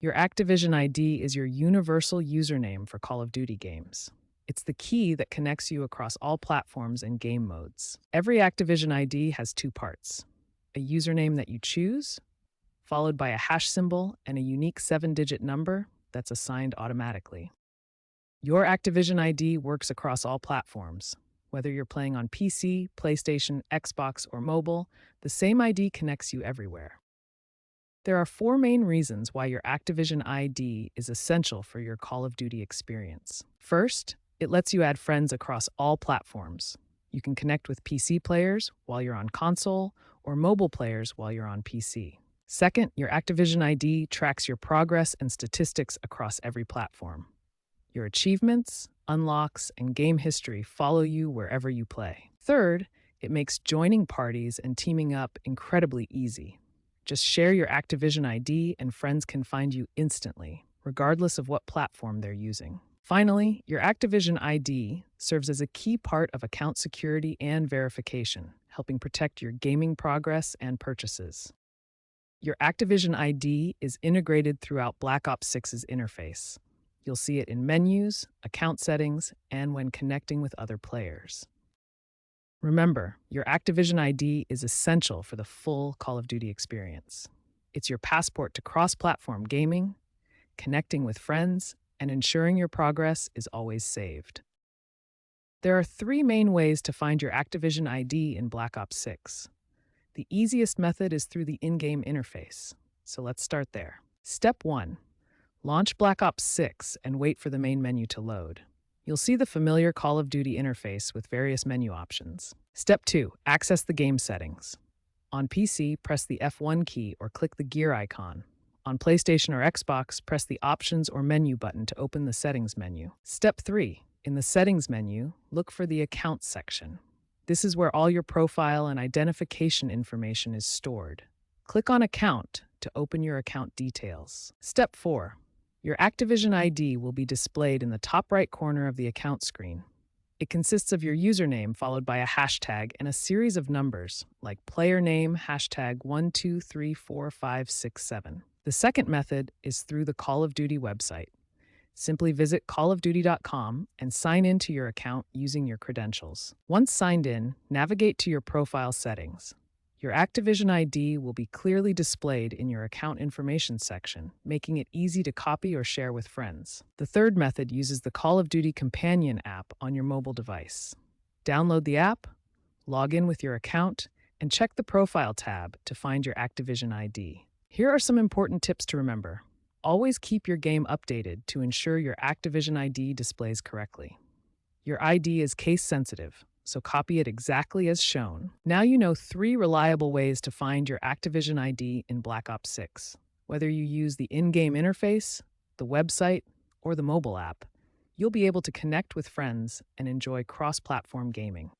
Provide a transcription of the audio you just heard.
Your Activision ID is your universal username for Call of Duty games. It's the key that connects you across all platforms and game modes. Every Activision ID has two parts: a username that you choose, followed by a hash symbol and a unique 7-digit number that's assigned automatically. Your Activision ID works across all platforms. Whether you're playing on PC, PlayStation, Xbox, or mobile, the same ID connects you everywhere. There are four main reasons why your Activision ID is essential for your Call of Duty experience. First, it lets you add friends across all platforms. You can connect with PC players while you're on console or mobile players while you're on PC. Second, your Activision ID tracks your progress and statistics across every platform. Your achievements, unlocks, and game history follow you wherever you play. Third, it makes joining parties and teaming up incredibly easy. Just share your Activision ID and friends can find you instantly, regardless of what platform they're using. Finally, your Activision ID serves as a key part of account security and verification, helping protect your gaming progress and purchases. Your Activision ID is integrated throughout Black Ops 6's interface. You'll see it in menus, account settings, and when connecting with other players. Remember, your Activision ID is essential for the full Call of Duty experience. It's your passport to cross-platform gaming, connecting with friends, and ensuring your progress is always saved. There are three main ways to find your Activision ID in Black Ops 6. The easiest method is through the in-game interface, so let's start there. Step 1. Launch Black Ops 6 and wait for the main menu to load. You'll see the familiar Call of Duty interface with various menu options. Step 2. Access the game settings. On PC, press the F1 key or click the gear icon. On PlayStation or Xbox, press the Options or Menu button to open the Settings menu. Step 3. In the Settings menu, look for the Account section. This is where all your profile and identification information is stored. Click on Account to open your account details. Step 4. Your Activision ID will be displayed in the top right corner of the account screen. It consists of your username followed by a hashtag and a series of numbers, like player name #1234567. The second method is through the Call of Duty website. Simply visit callofduty.com and sign in to your account using your credentials. Once signed in, navigate to your profile settings. Your Activision ID will be clearly displayed in your account information section, making it easy to copy or share with friends. The third method uses the Call of Duty Companion app on your mobile device. Download the app, log in with your account, and check the Profile tab to find your Activision ID. Here are some important tips to remember. Always keep your game updated to ensure your Activision ID displays correctly. Your ID is case-sensitive, so copy it exactly as shown. Now you know 3 reliable ways to find your Activision ID in Black Ops 6. Whether you use the in-game interface, the website, or the mobile app, you'll be able to connect with friends and enjoy cross-platform gaming.